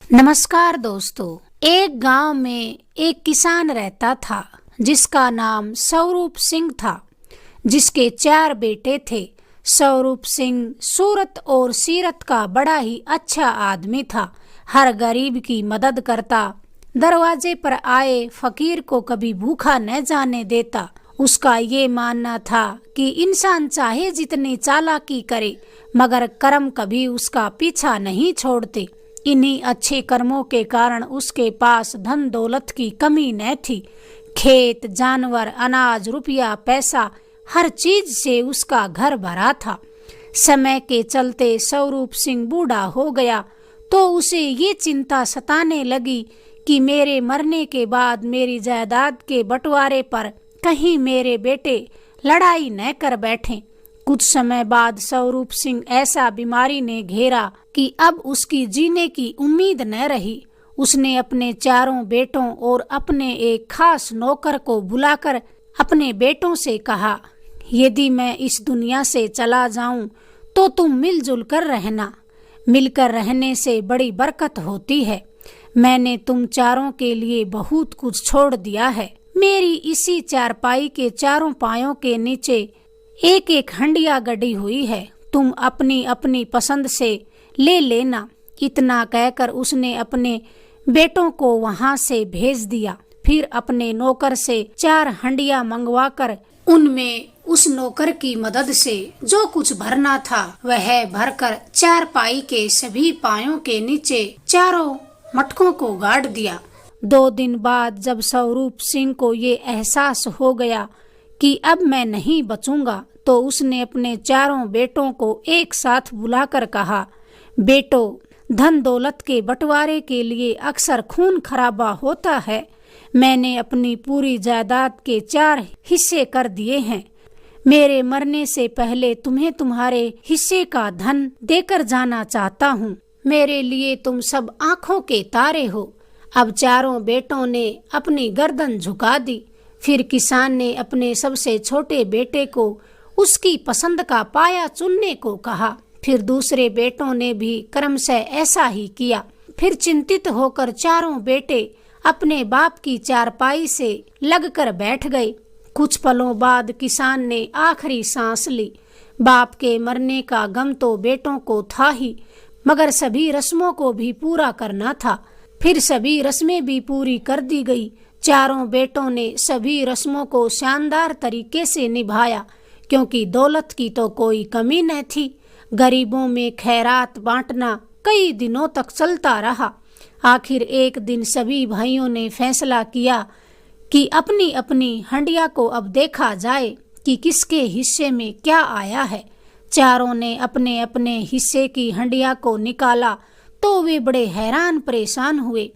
नमस्कार दोस्तों। एक गांव में एक किसान रहता था जिसका नाम स्वरूप सिंह था, जिसके 4 बेटे थे। स्वरूप सिंह सूरत और सीरत का बड़ा ही अच्छा आदमी था। हर गरीब की मदद करता, दरवाजे पर आए फकीर को कभी भूखा न जाने देता। उसका ये मानना था कि इंसान चाहे जितनी चालाकी करे मगर कर्म कभी उसका पीछा नहीं छोड़ते। इन्हीं अच्छे कर्मों के कारण उसके पास धन दौलत की कमी न थी। खेत, जानवर, अनाज, रुपया, पैसा, हर चीज से उसका घर भरा था। समय के चलते स्वरूप सिंह बूढ़ा हो गया तो उसे ये चिंता सताने लगी कि मेरे मरने के बाद मेरी जायदाद के बंटवारे पर कहीं मेरे बेटे लड़ाई न कर बैठें। कुछ समय बाद स्वरूप सिंह ऐसा बीमारी ने घेरा कि अब उसकी जीने की उम्मीद न रही। उसने अपने 4 बेटों और अपने एक खास नौकर को बुलाकर अपने बेटों से कहा, यदि मैं इस दुनिया से चला जाऊं तो तुम मिलजुल कर रहना। मिलकर रहने से बड़ी बरकत होती है। मैंने तुम चारों के लिए बहुत कुछ छोड़ दिया है। मेरी इसी चारपाई के 4 पायों के नीचे एक एक हंडिया गड़ी हुई है। तुम अपनी अपनी पसंद से ले लेना। इतना कहकर उसने अपने बेटों को वहां से भेज दिया। फिर अपने नौकर से 4 हंडिया मंगवाकर उनमें उस नौकर की मदद से जो कुछ भरना था वह भरकर चारपाई के सभी पायों के नीचे चारों मटकों को गाड़ दिया। 2 दिन बाद जब स्वरूप सिंह को ये एहसास हो गया कि अब मैं नहीं बचूंगा तो उसने अपने 4 बेटों को एक साथ बुलाकर कहा, बेटो, धन दौलत के बंटवारे के लिए अक्सर खून खराबा होता है। मैंने अपनी पूरी जायदाद के 4 हिस्से कर दिए हैं। मेरे मरने से पहले तुम्हें तुम्हारे हिस्से का धन देकर जाना चाहता हूँ। मेरे लिए तुम सब आंखों के तारे हो। अब 4 बेटों ने अपनी गर्दन झुका दी। फिर किसान ने अपने सबसे छोटे बेटे को उसकी पसंद का पाया चुनने को कहा। फिर दूसरे बेटों ने भी क्रमशः ऐसा ही किया। फिर चिंतित होकर 4 बेटे अपने बाप की चारपाई से लगकर बैठ गए। कुछ पलों बाद किसान ने आखिरी सांस ली। बाप के मरने का गम तो बेटों को था ही, मगर सभी रस्मों को भी पूरा करना था। फिर सभी रस्में भी पूरी कर दी गई। 4 बेटों ने सभी रस्मों को शानदार तरीके से निभाया, क्योंकि दौलत की तो कोई कमी न थी। गरीबों में खैरात बांटना कई दिनों तक चलता रहा। आखिर एक दिन सभी भाइयों ने फैसला किया कि अपनी अपनी हंडिया को अब देखा जाए कि किसके हिस्से में क्या आया है। 4 ने अपने अपने हिस्से की हंडिया को निकाला तो वे बड़े हैरान परेशान हुए।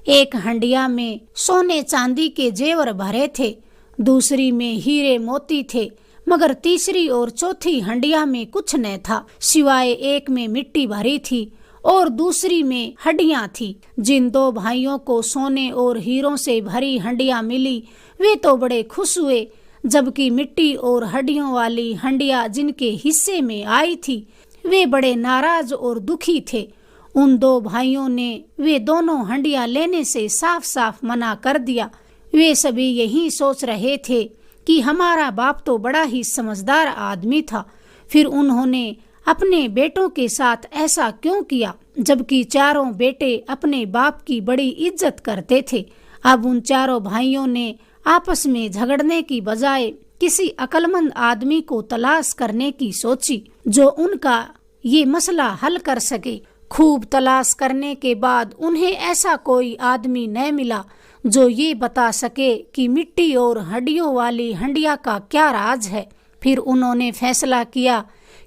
एक हंडिया में सोने चांदी के जेवर भरे थे, दूसरी में हीरे मोती थे, मगर तीसरी और चौथी हंडिया में कुछ न था, सिवाय एक में मिट्टी भरी थी और दूसरी में हड्डियां थी। जिन 2 भाइयों को सोने और हीरों से भरी हंडिया मिली वे तो बड़े खुश हुए, जबकि मिट्टी और हड्डियों वाली हंडिया जिनके हिस्से में आई थी वे बड़े नाराज और दुखी थे। उन 2 भाइयों ने वे दोनों हंडिया लेने से साफ साफ मना कर दिया। वे सभी यही सोच रहे थे कि हमारा बाप तो बड़ा ही समझदार आदमी था, फिर उन्होंने अपने बेटों के साथ ऐसा क्यों किया, जबकि 4 बेटे अपने बाप की बड़ी इज्जत करते थे। अब उन 4 भाइयों ने आपस में झगड़ने की बजाय किसी अक्लमंद आदमी को तलाश करने की सोची जो उनका ये मसला हल कर सके। खूब तलाश करने के बाद उन्हें ऐसा कोई आदमी न मिला जो ये बता सके कि मिट्टी और हड्डियों वाली हंडिया का क्या राज है। फिर उन्होंने फैसला किया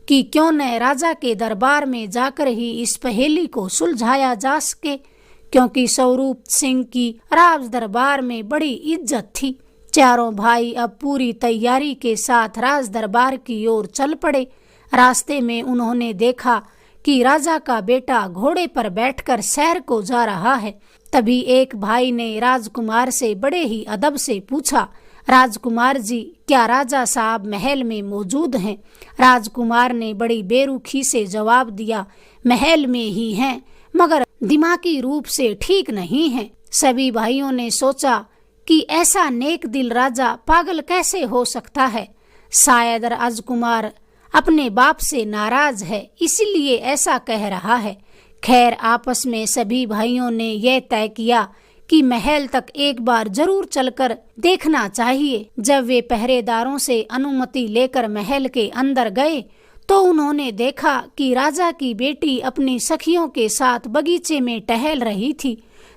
कि क्यों न राजा के दरबार में जाकर ही इस पहेली को सुलझाया जा सके, क्योंकि स्वरूप सिंह की राज दरबार में बड़ी इज्जत थी। 4 भाई अब पूरी तैयारी के साथ राज दरबार की ओर चल पड़े। रास्ते में उन्होंने देखा कि राजा का बेटा घोड़े पर बैठकर शहर को जा रहा है। तभी एक भाई ने राजकुमार से बड़े ही अदब से पूछा, राजकुमार जी, क्या राजा साहब महल में मौजूद हैं? राजकुमार ने बड़ी बेरुखी से जवाब दिया, महल में ही हैं, मगर दिमागी रूप से ठीक नहीं हैं। सभी भाइयों ने सोचा कि ऐसा नेक दिल राजा पागल कैसे हो सकता है। शायद राजकुमार अपने बाप से नाराज है, इसलिए ऐसा कह रहा है। खैर, आपस में सभी भाइयों ने यह तय किया कि महल तक एक बार जरूर चलकर देखना चाहिए। जब वे पहरेदारों से अनुमति लेकर महल के अंदर गए तो उन्होंने देखा कि राजा की बेटी अपनी सखियों के साथ बगीचे में टहल रही थी।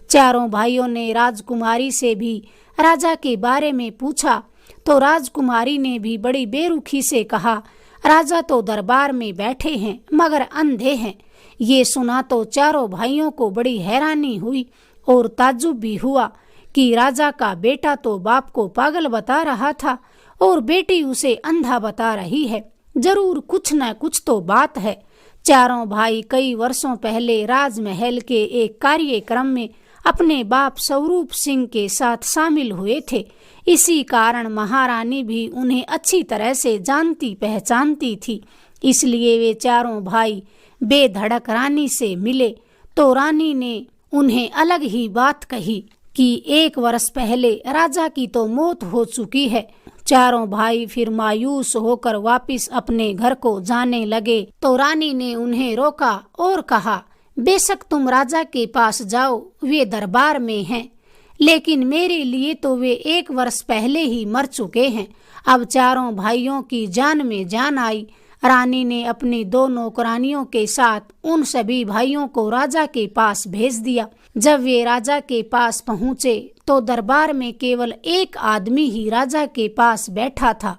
चारों भाइयों ने राजकुमारी से भी राजा के बारे में पूछा तो राजकुमारी ने भी बड़ी बेरुखी से कहा, राजा तो दरबार में बैठे हैं मगर अंधे हैं। ये सुना तो चारों भाइयों को बड़ी हैरानी हुई और ताज्जुब भी हुआ कि राजा का बेटा तो बाप को पागल बता रहा था और बेटी उसे अंधा बता रही है। जरूर कुछ न कुछ तो बात है। चारों भाई कई वर्षों पहले राजमहल के एक कार्यक्रम में अपने बाप स्वरूप सिंह के साथ शामिल हुए थे। इसी कारण महारानी भी उन्हें अच्छी तरह से जानती पहचानती थी। इसलिए वे चारों भाई बेधड़क रानी से मिले तो रानी ने उन्हें अलग ही बात कही कि 1 वर्ष पहले राजा की तो मौत हो चुकी है। चारों भाई फिर मायूस होकर वापस अपने घर को जाने लगे तो रानी ने उन्हें रोका और कहा, बेशक तुम राजा के पास जाओ, वे दरबार में हैं, लेकिन मेरे लिए तो वे 1 वर्ष पहले ही मर चुके हैं। अब चारों भाइयों की जान में जान आई। रानी ने अपनी 2 नौकरानियों के साथ उन सभी भाइयों को राजा के पास भेज दिया। जब वे राजा के पास पहुंचे तो दरबार में केवल एक आदमी ही राजा के पास बैठा था,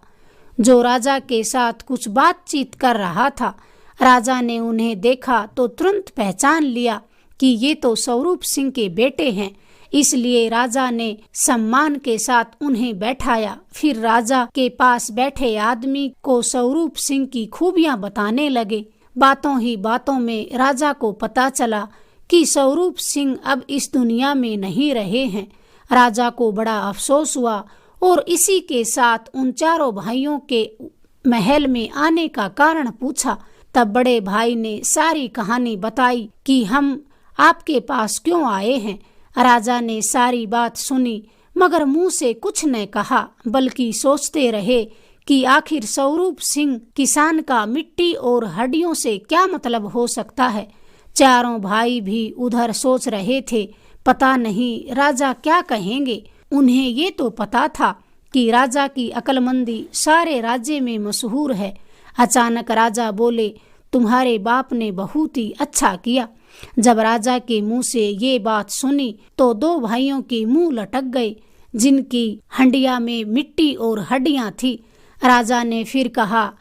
जो राजा के साथ कुछ बातचीत कर रहा था। राजा ने उन्हें देखा तो तुरंत पहचान लिया कि ये तो स्वरूप सिंह के बेटे हैं। इसलिए राजा ने सम्मान के साथ उन्हें बैठाया। फिर राजा के पास बैठे आदमी को स्वरूप सिंह की खूबियां बताने लगे। बातों ही बातों में राजा को पता चला कि स्वरूप सिंह अब इस दुनिया में नहीं रहे हैं। राजा को बड़ा अफसोस हुआ और इसी के साथ उन चारों भाइयों के महल में आने का कारण पूछा। तब बड़े भाई ने सारी कहानी बताई कि हम आपके पास क्यों आए हैं। राजा ने सारी बात सुनी मगर मुंह से कुछ न कहा, बल्कि सोचते रहे कि आखिर स्वरूप सिंह किसान का मिट्टी और हड्डियों से क्या मतलब हो सकता है। चारों भाई भी उधर सोच रहे थे, पता नहीं राजा क्या कहेंगे। उन्हें ये तो पता था कि राजा की अक्लमंदी सारे राज्य में मशहूर है। अचानक राजा बोले, तुम्हारे बाप ने बहुत ही अच्छा किया। जब राजा के मुंह से ये बात सुनी तो 2 भाइयों के मुंह लटक गए, जिनकी हंडिया में मिट्टी और हड्डियां थी। राजा ने फिर कहा,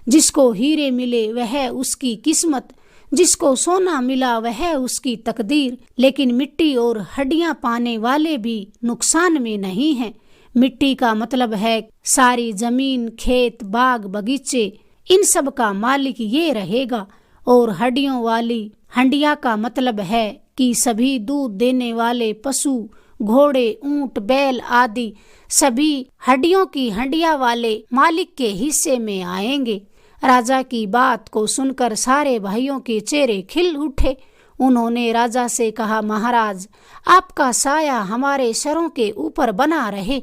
जिसको हीरे मिले वह उसकी किस्मत, जिसको सोना मिला वह उसकी तकदीर, लेकिन मिट्टी और हड्डियां पाने वाले भी नुकसान में नहीं हैं। मिट्टी का मतलब है सारी जमीन, खेत, बाग, बगीचे, इन सब का मालिक ये रहेगा। और हड्डियों वाली हंडिया का मतलब है कि सभी दूध देने वाले पशु, घोड़े, ऊंट, बैल आदि सभी हड्डियों की हंडिया वाले मालिक के हिस्से में आएंगे। राजा की बात को सुनकर सारे भाइयों के चेहरे खिल उठे। उन्होंने राजा से कहा, महाराज, आपका साया हमारे सरों के ऊपर बना रहे।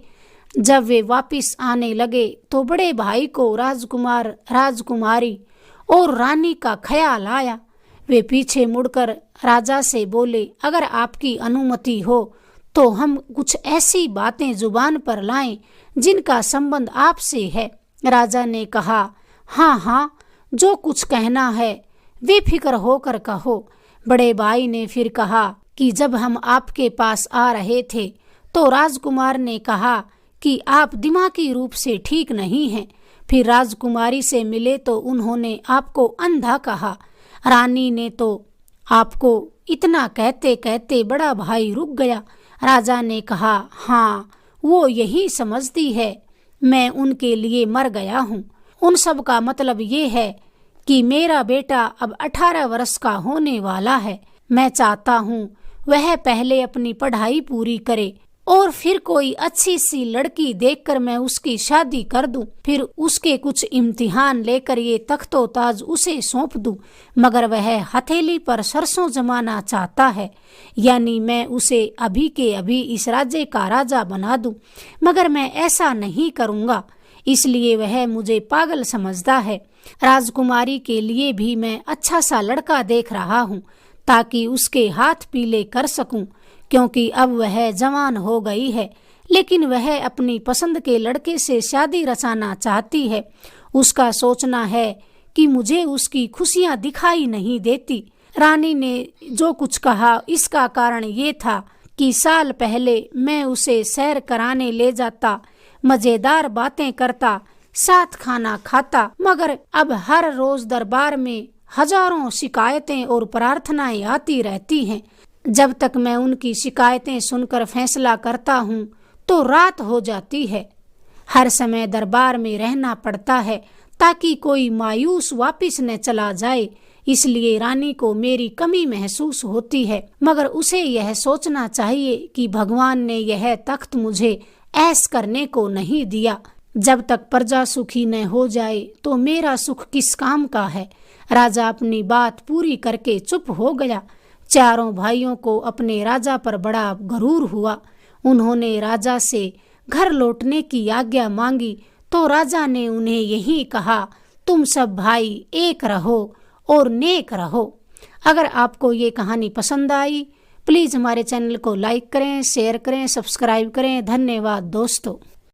जब वे वापस आने लगे तो बड़े भाई को राजकुमार, राजकुमारी और रानी का ख्याल आया। वे पीछे मुड़कर राजा से बोले, अगर आपकी अनुमति हो तो हम कुछ ऐसी बातें जुबान पर लाएं जिनका संबंध आपसे है। राजा ने कहा, हाँ हाँ, जो कुछ कहना है बेफिक्र होकर कहो। बड़े भाई ने फिर कहा कि जब हम आपके पास आ रहे थे तो राजकुमार ने कहा कि आप दिमागी रूप से ठीक नहीं हैं। फिर राजकुमारी से मिले तो उन्होंने आपको अंधा कहा। रानी ने तो आपको इतना कहते कहते बड़ा भाई रुक गया। राजा ने कहा, हाँ, वो यही समझती है मैं उनके लिए मर गया हूँ। उन सब का मतलब ये है कि मेरा बेटा अब 18 वर्ष का होने वाला है। मैं चाहता हूँ वह पहले अपनी पढ़ाई पूरी करे, और फिर कोई अच्छी सी लड़की देखकर मैं उसकी शादी कर दूं, फिर उसके कुछ इम्तिहान लेकर ये तख्तो ताज उसे सौंप दूं, मगर वह हथेली पर सरसों जमाना चाहता है, यानी मैं उसे अभी के अभी इस राज्य का राजा बना दूं, मगर मैं ऐसा नहीं करूंगा, इसलिए वह मुझे पागल समझता है। राजकुमारी के लिए भी मैं अच्छा सा लड़का देख रहा हूँ ताकि उसके हाथ पीले कर सकूं, क्योंकि अब वह जवान हो गई है, लेकिन वह अपनी पसंद के लड़के से शादी रचाना चाहती है। उसका सोचना है कि मुझे उसकी खुशियां दिखाई नहीं देती। रानी ने जो कुछ कहा इसका कारण ये था कि साल पहले मैं उसे सैर कराने ले जाता, मजेदार बातें करता, साथ खाना खाता, मगर अब हर रोज दरबार में हजारों शिकायतें और प्रार्थनाएं आती रहती हैं। जब तक मैं उनकी शिकायतें सुनकर फैसला करता हूँ तो रात हो जाती है। हर समय दरबार में रहना पड़ता है ताकि कोई मायूस वापिस न चला जाए, इसलिए रानी को मेरी कमी महसूस होती है, मगर उसे यह सोचना चाहिए कि भगवान ने यह तख्त मुझे ऐश करने को नहीं दिया। जब तक प्रजा सुखी न हो जाए तो मेरा सुख किस काम का है। राजा अपनी बात पूरी करके चुप हो गया। चारों भाइयों को अपने राजा पर बड़ा गरूर हुआ। उन्होंने राजा से घर लौटने की आज्ञा मांगी तो राजा ने उन्हें यही कहा, तुम सब भाई एक रहो और नेक रहो। अगर आपको ये कहानी पसंद आई, प्लीज़ हमारे चैनल को लाइक करें, शेयर करें, सब्सक्राइब करें। धन्यवाद दोस्तों।